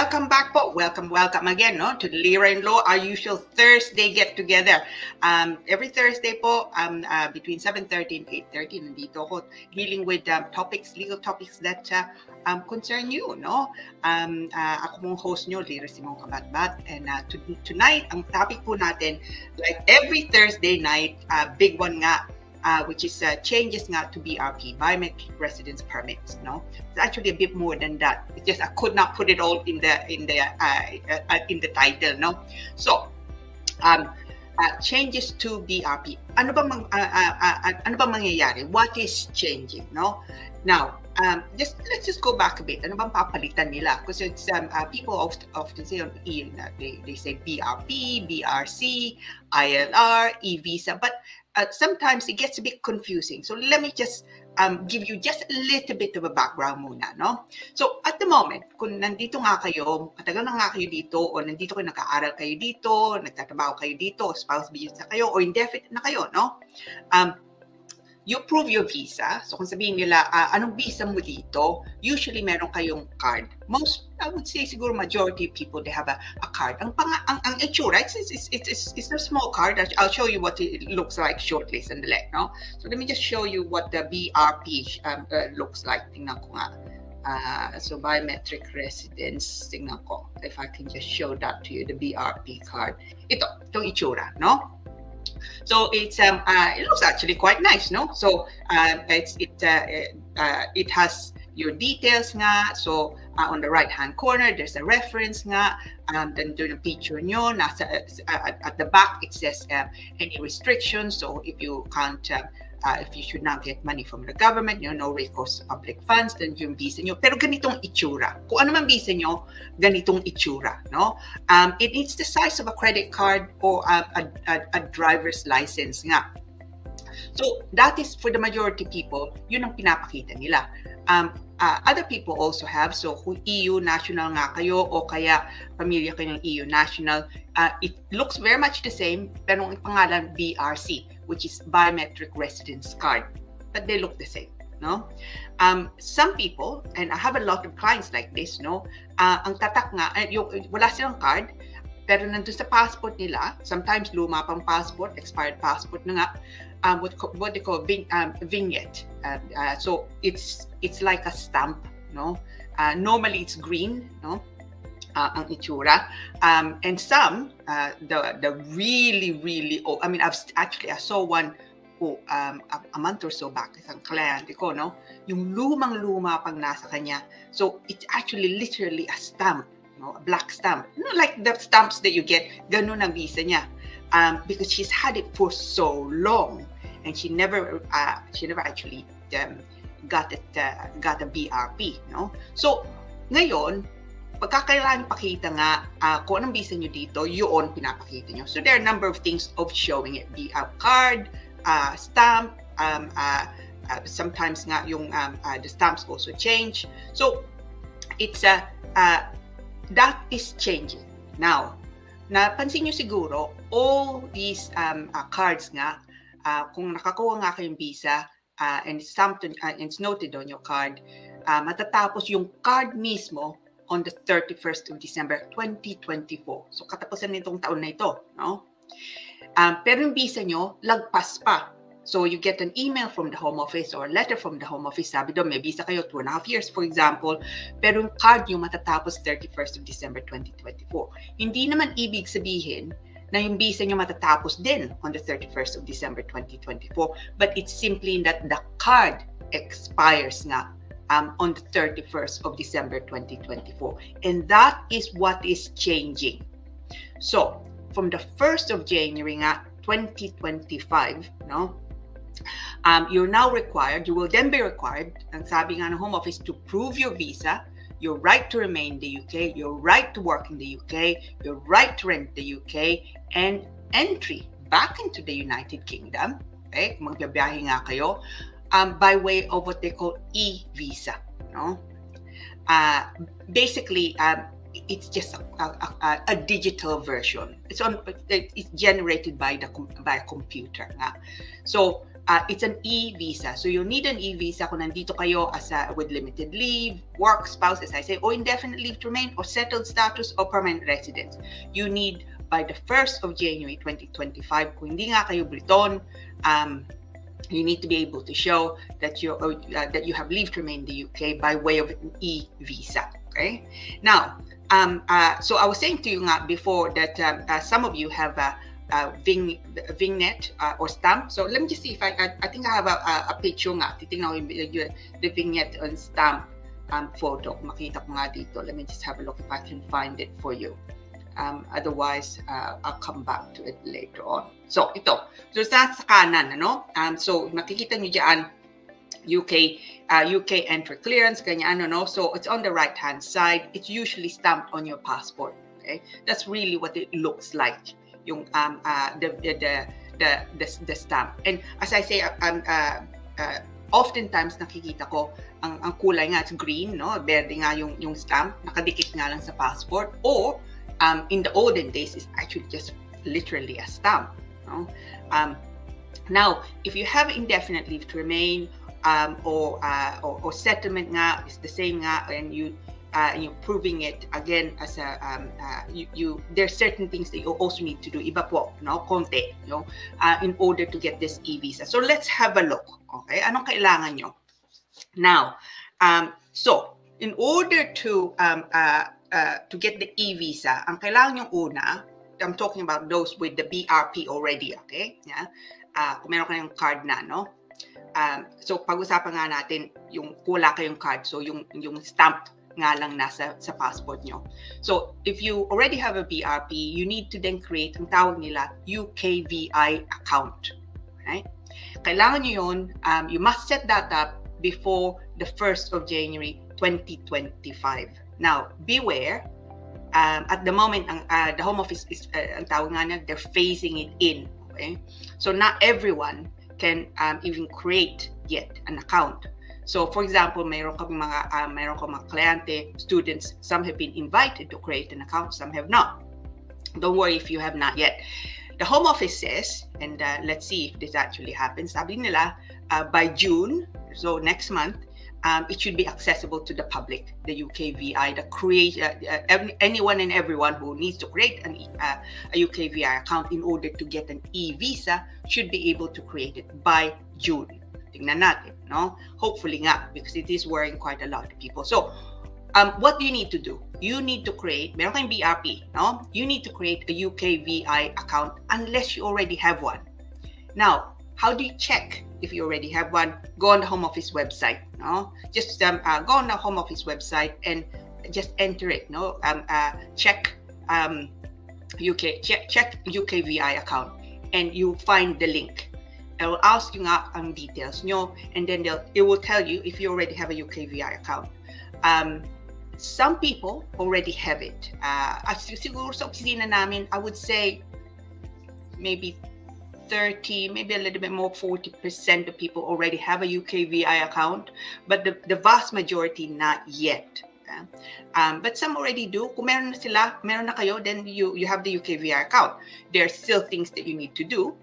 welcome back po. Welcome again, no, to the Lira and Law, our usual Thursday get-together. Every Thursday po, between 7:30 and 8:30, nandito ako dealing with legal topics that concern you, no? Ako mong host nyo, Lira Simon Kabatbat, and tonight, ang topic po natin, like every Thursday night, big one nga, which is changes nga to BRP, biometric residence permits. No, it's actually a bit more than that. It's just I could not put it all in the title. No, so changes to BRP. Ano ba mangyayari? What is changing? No, now let's just go back a bit. Ano bang papalitan nila? Because it's people often say on they say BRP, BRC, ILR, e-visa, but sometimes it gets a bit confusing. So let me just give you just a little bit of a background muna, no? So at the moment, kung nandito nga kayo, matagal na nga kayo dito, o nandito kayo, nag-aaral kayo dito, nagtatrabaho kayo dito, spouse visa kayo, or indefinite na kayo, no? You prove your visa. So kung sabihin nila, anong visa mo dito? Usually meron kayong card. Most, I would say siguro majority of people, they have a card. Ang itsura, it's a small card. I'll show you what it looks like shortly, sandali, no? So let me just show you what the BRP looks like. Tingnan ko nga. So biometric residence, tingnan ko. If I can just show that to you, the BRP card. Itong itsura, no? So it's it looks actually quite nice, no? So it has your details nga. So on the right hand corner there's a reference nga. Then doon yung picture nyo. At the back it says any restrictions. So if you can't if you should not get money from the government, no recourse to public funds, then yung visa nyo. Pero ganitong itsura. Kung ano man visa nyo, ganitong itsura, no? It needs the size of a credit card or a driver's license nga. So that is for the majority people, yun ang pinapakita nila. Other people also have, so kung EU national nga kayo o kaya pamilya kayo ng EU national, it looks very much the same, pero ang pangalan BRC, which is biometric residence card, but they look the same, no? Some people, and I have a lot of clients like this, no? Ang tatak nga, wala silang card, pero nandun sa passport nila, sometimes luma pang passport, expired passport na nga, what they call vignette. So it's like a stamp, no? Normally it's green, no? Ang itsura. And some, the really old, I mean, I saw one a month or so back, isang kliyente ko, no? Yung lumang-luma pang nasa kanya. So it's actually literally a stamp, no? A black stamp. You know, like the stamps that you get, ganun ang visa niya. Because she's had it for so long, and she never actually got a BRP, no? So ngayon, pagkakailangan pakita nga kung anong visa nyo dito, yun pinapakita nyo. So there are a number of things of showing it. Be a card, stamp, sometimes nga yung the stamps also change. So it's that is changing. Now, napansin nyo siguro, all these cards nga, kung nakakuha nga kayong visa, and it's stamped and it's noted on your card, matatapos yung card mismo on the 31st of December 2024. So katapusan nitong taon na ito, no? Pero yung visa nyo, lagpas pa. So you get an email from the Home Office or a letter from the Home Office, sabi doon, may visa kayo 2.5 years, for example, pero yung card nyo matatapos 31st of December 2024. Hindi naman ibig sabihin na yung visa nyo matatapos din on the 31st of December 2024, but it's simply that the card expires nga on the 31st of December 2024. And that is what is changing. So, from the 1st of January nga, 2025, no? You will then be required, ang sabi nga ng Home Office, to prove your visa, your right to remain in the UK, your right to work in the UK, your right to rent the UK, and entry back into the United Kingdom, okay? Kung magbibiyahe nga kayo, by way of what they call e-visa, no? Basically, it's just a digital version. It's generated by a computer nga. So it's an e-visa. So you need an e-visa kung nandito kayo with limited leave, work, spouse, as I say, or indefinite leave to remain, or settled status, or permanent residence. You need by the 1st of January 2025, kung hindi nga kayo Briton, you need to be able to show that you have leave to remain in the UK by way of an e-visa. Okay. Now, so I was saying to you before that some of you have a vignette or stamp. So let me just see if I think I have a picture nga. Titingnan ko the vignette and stamp photo. Makita ko nga dito. Let me just have a look if I can find it for you. Otherwise, I'll come back to it later on. So ito. So sa kanan, ano? So makikita niyo diyan UK entry clearance, ganyan, no? So it's on the right hand side. It's usually stamped on your passport. Okay, that's really what it looks like. Yung the stamp. And as I say, oftentimes nakikita ko ang kulay nga, it's green, no? Berde nga yung stamp, nakadikit nga lang sa passport, or in the olden days it's actually just literally a stamp, no? Now, if you have indefinite leave to remain or settlement nga, is the same nga, and you're proving it again as a there's certain things that you also need to do, iba po, no, konti, no, in order to get this e-visa. So let's have a look. Okay, anong kailangan nyo? Now, so in order to get the e-visa, ang kailangan yung una, I'm talking about those with the BRP already, okay? Yeah. Kung meron kayong card na, no? So pag-usapan nga natin yung wala kayong card, so yung stamp nga lang nasa sa passport nyo. So if you already have a BRP, you need to then create ang tawag nila UKVI account. Right? Kailangan nyo yun, you must set that up before the 1st of January 2025. Now, beware, at the moment, the Home Office is, ang tawag nga niya, they're phasing it in. Okay? So not everyone can even create yet an account. So for example, mayroon kang mga kliyente, students, some have been invited to create an account, some have not. Don't worry if you have not yet. The Home Office says, and let's see if this actually happens, sabi nila, by June, so next month, it should be accessible to the public, the UKVI, anyone and everyone who needs to create a UKVI account in order to get an e-visa should be able to create it by June. Tingnan natin, no? Hopefully nga, because it is worrying quite a lot of people. So, what do you need to do? You need to create, meron kayong BRP, no? You need to create a UKVI account unless you already have one. Now, how do you check if you already have one? Go on the Home Office website, no? Just go on the Home Office website and just enter it, no? Check UKVI account, and you find the link. It will ask you nga ang details nyo, and then it will tell you if you already have a UKVI account. Some people already have it. Siguro sa opisina namin, I would say maybe 30, maybe a little bit more, 40% of people already have a UKVI account, but the vast majority not yet. But some already do. Kung meron na kayo, then you have the UKVI account. There are still things that you need to do.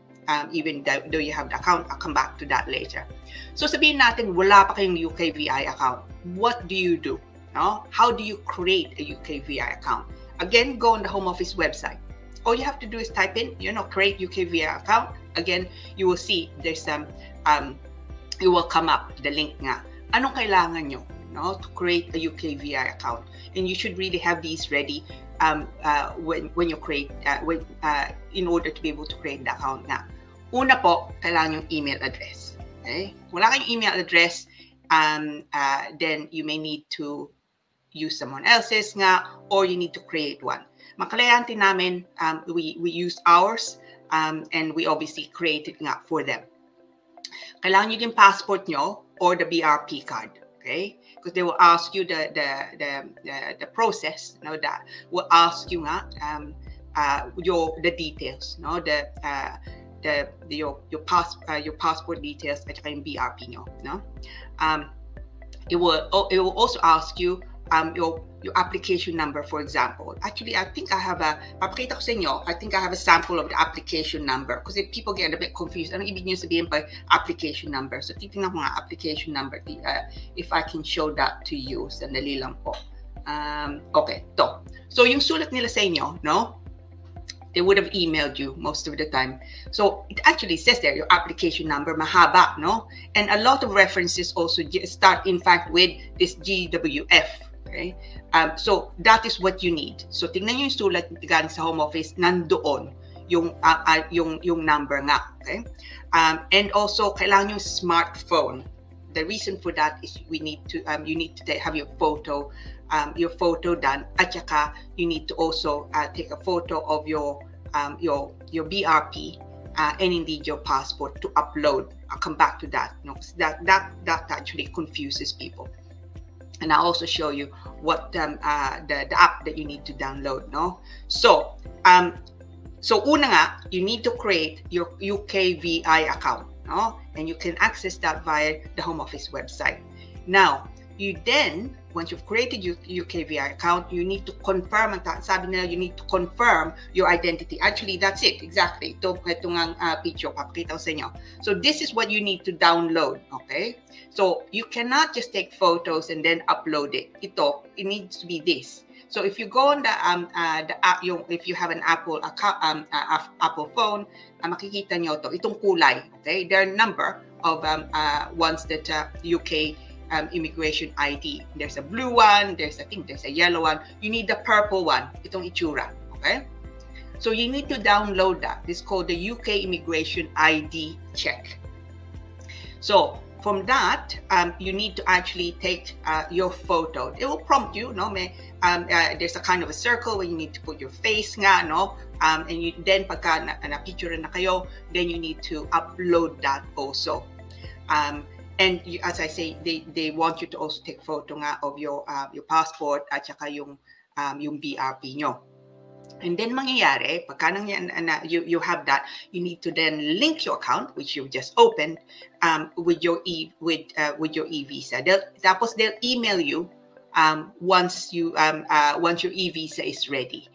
Even though you have the account, I'll come back to that later. So sabihin natin, wala pa kayong UKVI account. What do you do? No? How do you create a UKVI account? Again, go on the Home Office website. All you have to do is type in, create UKVI account. Again, you will see there's it will come up, the link nga. Anong kailangan nyo, no, to create a UKVI account? And you should really have these ready when you create, in order to be able to create the account nga. Una po, kailangan yung email address. Okay? Wala kayong email address, then you may need to use someone else's nga, or you need to create one. Mga kliyente namin, we use ours, and we obviously create it nga for them. Kailangan nyo yung passport nyo or the BRP card. Okay? Because they will ask you the process, that will ask you nga the details, your passport details at saka yung BRP nyo, no? It will also ask you your application number, for example. Actually, I think I have papakita ko sa inyo, I think I have a sample of the application number because people get a bit confused. Anong ibig niyo sabihin by application number? So, titingnan ko nga application number if I can show that to you. Sandali lang po. Okay, to. So, yung sulat nila sa inyo, no? They would have emailed you most of the time. So it actually says there, your application number, mahaba, no? And a lot of references also start, in fact, with this GWF, okay? So that is what you need. So tingnan nyo yung sulat galing sa home office, nandoon yung number nga, okay? And also, kailangan yung smartphone. The reason for that is you need to have your photo done, at saka you need to also take a photo of your BRP and indeed your passport to upload. I'll come back to that. No, that actually confuses people. And I'll also show you what the app that you need to download. No, so una nga, you need to create your UKVI account. No, and you can access that via the Home Office website. Now, once you've created your UKVI account, you need to confirm, sabi nila, you need to confirm your identity. Actually, that's it. Exactly. Ito ang picture, papakita ko sa inyo. So this is what you need to download, okay? So you cannot just take photos and then upload it. It needs to be this. So if you go on the app, if you have an Apple account, Apple phone, makikita nyo itong kulay, okay? There are a number of ones that UK immigration ID. There's a blue one, I think there's a yellow one. You need the purple one, itong itsura, okay? So you need to download that. This is called the UK Immigration ID Check. So from that, you need to actually take your photo. It will prompt you, no? There's a kind of a circle where you need to put your face nga, no? And then pagka na-picture na kayo, then you need to upload that also. And as I say, they want you to also take photo nga of your passport at saka yung BRP nyo. And then mangyayari, pagka you have that, you need to then link your account, which you've just opened, with your e-visa. Tapos they'll email you once your e-visa is ready.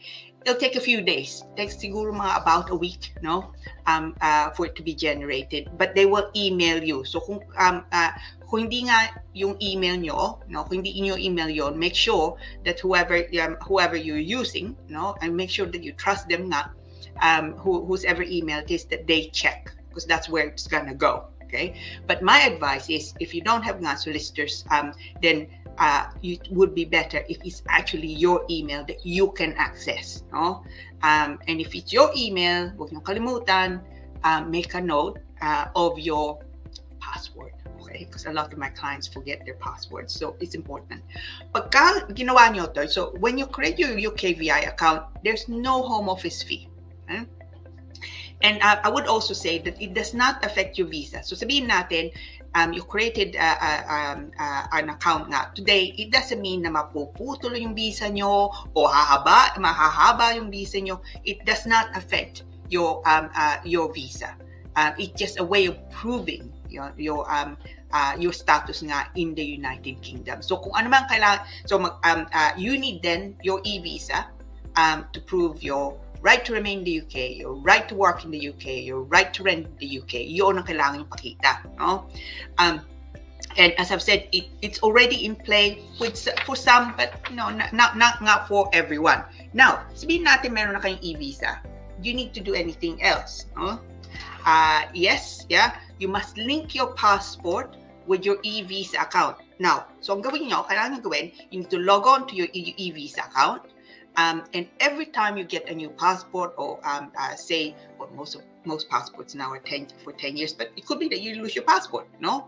It'll take a few days. It takes siguro mga about a week, no, for it to be generated. But they will email you. So kung hindi nga yung email nyo, no, kung hindi inyo email yon, make sure that whoever you're using, no, and make sure that you trust them nga, whose ever email it is, that they check, because that's where it's gonna go. Okay. But my advice is, if you don't have nga solicitors, then it would be better if it's actually your email that you can access, no? And if it's your email, huwag niyong kalimutan, make a note of your password, okay? Because a lot of my clients forget their passwords, so it's important. Pagka ginawa niyo to, so when you create your UKVI account, there's no home office fee. Okay? And I would also say that it does not affect your visa. So sabihin natin, you created an account nga today, it doesn't mean na mapuputol yung visa nyo o mahahaba yung visa nyo. It does not affect your visa. It's just a way of proving your status nga in the United Kingdom. So kung ano man kailangan, so you need then your e-visa to prove your right to remain in the UK, your right to work in the UK, your right to rent in the UK. Yun ang kailangan yung pakita, no? And as I've said, it's already in play for some, but no, not for everyone. Now, sabihin natin meron na kayong e-visa. Do you need to do anything else? No? Yes, yeah. You must link your passport with your e-visa account. Now, so ang gawin nyo, kailangan gawin, you need to log on to your e-visa account. And every time you get a new passport, or say, well, most passports now are for 10 years, but it could be that you lose your passport, no?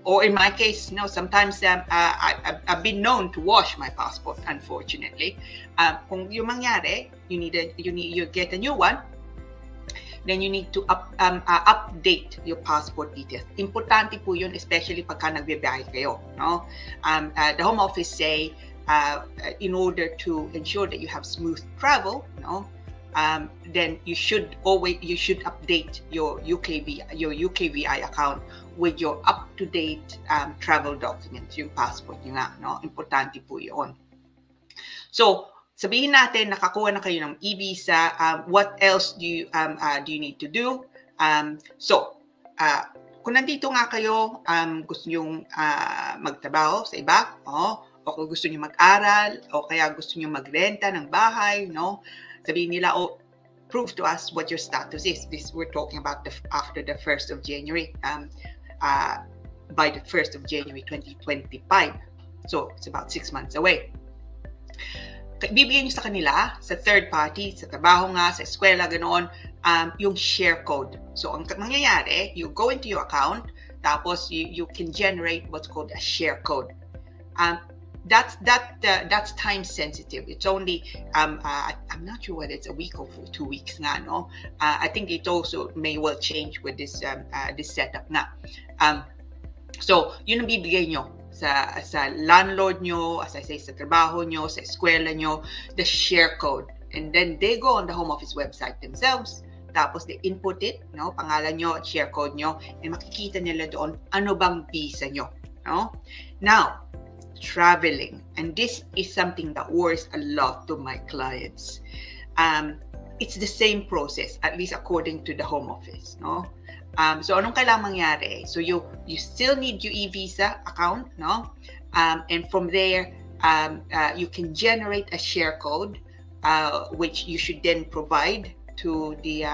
Or in my case, sometimes I've been known to wash my passport, unfortunately. Kung yung mangyari, you get a new one, then you need to update your passport details. Importante po yun, especially pagka nagbibiyahe kayo, no? The Home Office say, in order to ensure that you have smooth travel, then you should update your UKVI account with your up-to-date travel documents, yung passport nyo nga, no? Importante po yun. So, sabihin natin, nakakuha na kayo ng e-visa, what else do you need to do? Kung nandito nga kayo, gusto nyo magtrabaho sa iba, o kung gusto nyo mag-aral, o kaya gusto nyo magrenta ng bahay, no? Sabihin nila, prove to us what your status is. This we're talking about after the 1st of January, by the 1st of January 2025. So, it's about 6 months away. Bibigyan nyo sa kanila, sa third party, sa trabaho nga, sa eskwela, ganoon, yung share code. So, ang mangyayari, you go into your account, tapos you can generate what's called a share code. That's time sensitive. It's only I'm not sure whether it's a week or 2 weeks nga, no? I think it also may well change with this setup nga. So yun ang bibigay nyo sa landlord nyo, as I say, sa trabaho nyo, sa eskwela nyo, the share code, and then they go on the Home Office website themselves. Tapos they input it, no, pangalan nyo at share code nyo, and makikita nila doon ano bang visa nyo, no? Now, traveling, and this is something that worries a lot to my clients. It's the same process, at least according to the Home Office, no? So anong kailangang mangyari? So you still need your e-visa account, no? And from there, you can generate a share code, which you should then provide to the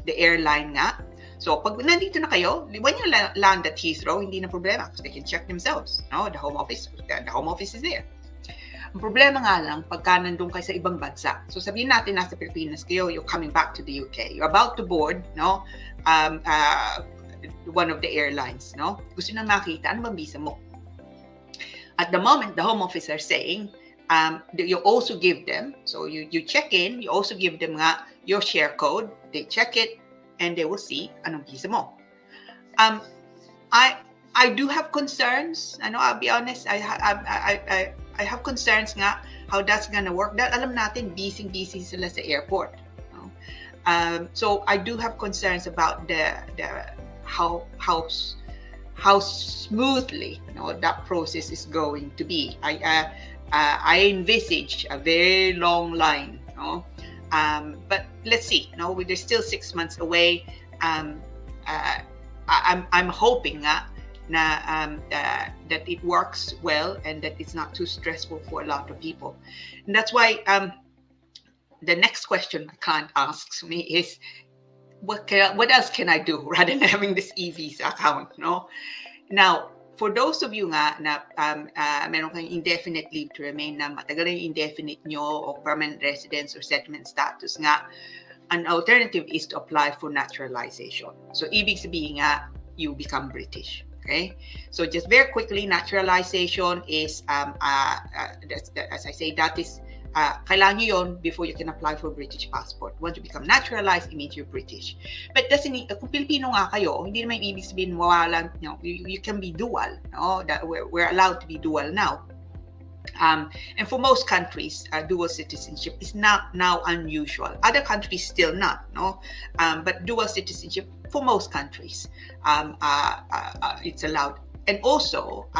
airline nga. So, pag nandito na kayo, when you land at Heathrow, hindi na problema because they can check themselves. No? The Home Office is there. Ang problema nga lang, pagka nandun kayo sa ibang bansa. So, sabihin natin nasa Pilipinas kayo, you're coming back to the UK. You're about to board, no? One of the airlines, no? Gusto na makita, ano bang visa mo? At the moment, the Home Office are saying, you also give them, so you check in, you also give them nga your share code, they check it, and they will see anong visa mo. I do have concerns. I'll be honest. I have concerns nga how that's gonna work. That alam natin busy sila sa airport. No? So I do have concerns about the how smoothly, you know, that process is going to be. I envisage a very long line. No? But let's see. No, there's still 6 months away. I'm hoping that it works well and that it's not too stressful for a lot of people. And that's why the next question my client asks me is, what else can I do rather than having this e-visa account? No, now. For those of you nga na meron kayong indefinite leave to remain, na matagal na yung indefinite nyo o permanent residence or settlement status nga, an alternative is to apply for naturalization. So, ibig sabihin nga, you become British. Okay? So, just very quickly, naturalization is, as I say, that is, kailangan nyo yun before you can apply for a British passport. Once you become naturalized, it means you're British. But kung Pilipino nga kayo, hindi naman ibig sabihin mawalan, you know, you can be dual. No? That we're allowed to be dual now. And for most countries, dual citizenship is not now unusual. Other countries still not, no? But dual citizenship for most countries, it's allowed. And also,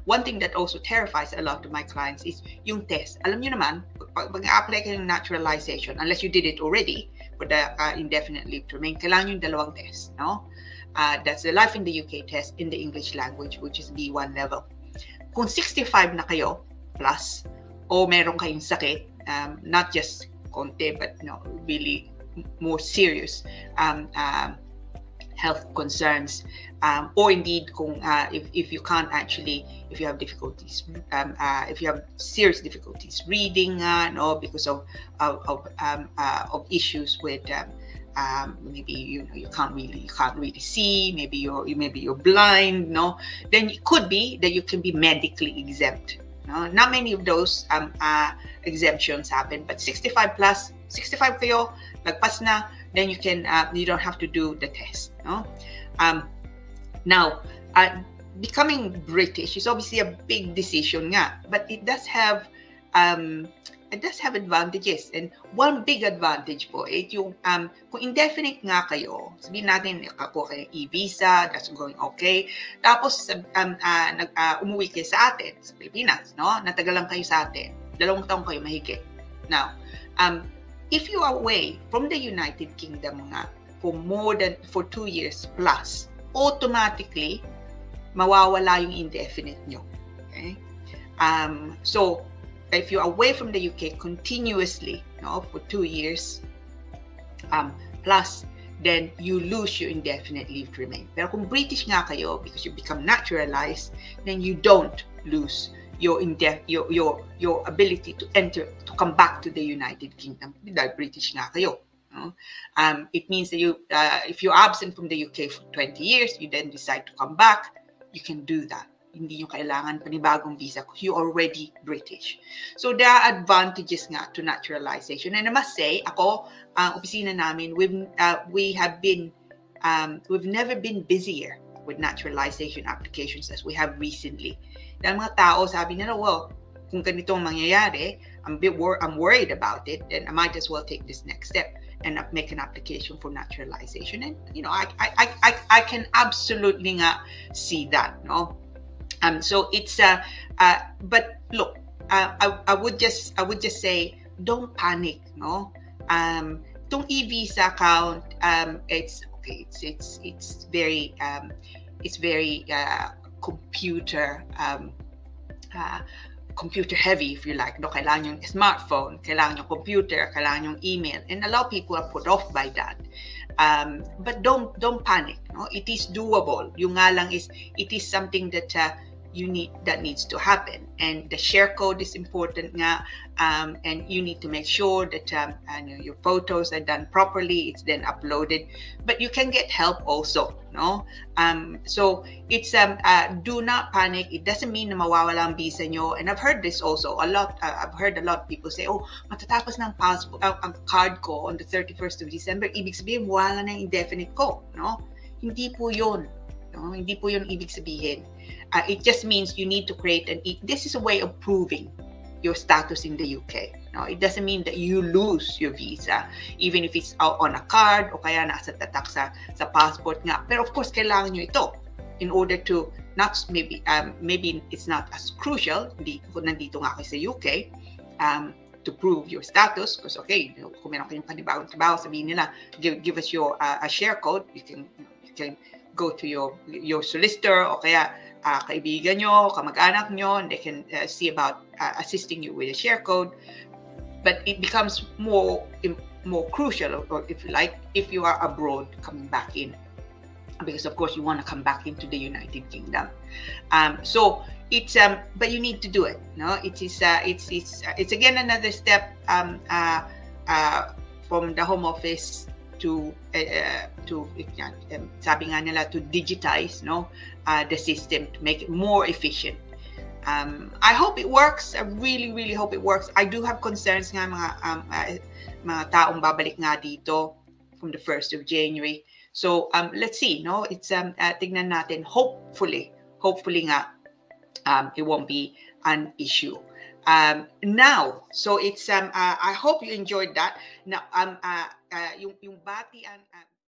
one thing that also terrifies a lot of my clients is yung test. Alam nyo naman, pag apply kayo ng naturalization, unless you did it already for the indefinite leave to remain, kailangan yung dalawang test, no? That's the Life in the UK test in the English language, which is B1 level. Kung 65 na kayo, plus, o meron kayong sakit, not just konti, but no, really more serious health concerns, or indeed if you can't actually, if you have difficulties, if you have serious difficulties reading, no, because of issues with maybe you can't really see, maybe you're blind, no, then it could be that you can be medically exempt. No? Not many of those exemptions happen, but 65 plus, 65 kayo, lagpas na, then you can you don't have to do the test. No? Now, becoming British is obviously a big decision nga, but it does have it does have advantages. And one big advantage po, yung kung indefinite nga kayo, sabihin natin, nakakuha kayo e-visa, that's going okay. Tapos, umuwi kayo sa atin, sa Pilipinas, no? Natagalan kayo sa atin. 2 taon kayo mahigit. Now, if you are away from the United Kingdom nga for 2 years plus, automatically, mawawala yung indefinite nyo. Okay? So, if you're away from the UK continuously, for 2 years plus, then you lose your indefinite leave to remain. Pero kung British nga kayo, because you become naturalized, then you don't lose your ability to come back to the United Kingdom dahil British nga kayo. It means that if you're absent from the UK for 20 years, you then decide to come back, you can do that. Hindi nyo kailangan panibagong visa because you're already British. So there are advantages nga to naturalization. And I must say, ako, ang opisina namin, we've never been busier with naturalization applications as we have recently. Dahil mga tao sabi nila, well, kung ganitong mangyayari, I'm worried about it, then I might as well take this next step and make an application for naturalization. And I can absolutely nga see that, no? So it's but look, I would just say, don't panic, no? Itong e-visa account, it's okay. It's very computer heavy, if you like. No, kailangan yung smartphone, kailangan yung computer, kailangan yung email, and a lot of people are put off by that. But don't panic. No, it is doable. Yung nga lang is, it is something that that needs to happen, and the share code is important nga, and you need to make sure that your photos are done properly. It's then uploaded, but you can get help also, no? So it's do not panic. It doesn't mean na mawawala ang visa nyo. And I've heard this also a lot. I've heard a lot of people say, oh, matatapos ng passport ang card ko on the 31st of December, ibig sabihin wala na indefinite ko, no? Hindi po yun. No? Hindi po yun ibig sabihin. It just means you need to create this is a way of proving your status in the UK. No, it doesn't mean that you lose your visa, even if it's on a card o kaya nasa tatak sa passport nga. Pero of course, kailangan nyo ito in order to maybe it's not as crucial, nandito nga kayo sa UK, to prove your status, because okay, kung meron kayong panibagong trabaho, sabihin nila, give us your a share code. You can go to your solicitor o kaya kaibigan nyo, kamag-anak nyo, and they can see about assisting you with a share code. But it becomes more crucial, or if you like, if you are abroad coming back in, because of course you want to come back into the United Kingdom. So it's but you need to do it. No, it's again another step from the Home Office to sabi nga nila, to digitize, no, the system, to make it more efficient. I hope it works. I really, really hope it works. I do have concerns nga mga taong babalik nga dito from the 1st of January. So let's see, no, it's tignan natin. Hopefully nga it won't be an issue. Now, so it's I hope you enjoyed that. Now yung batian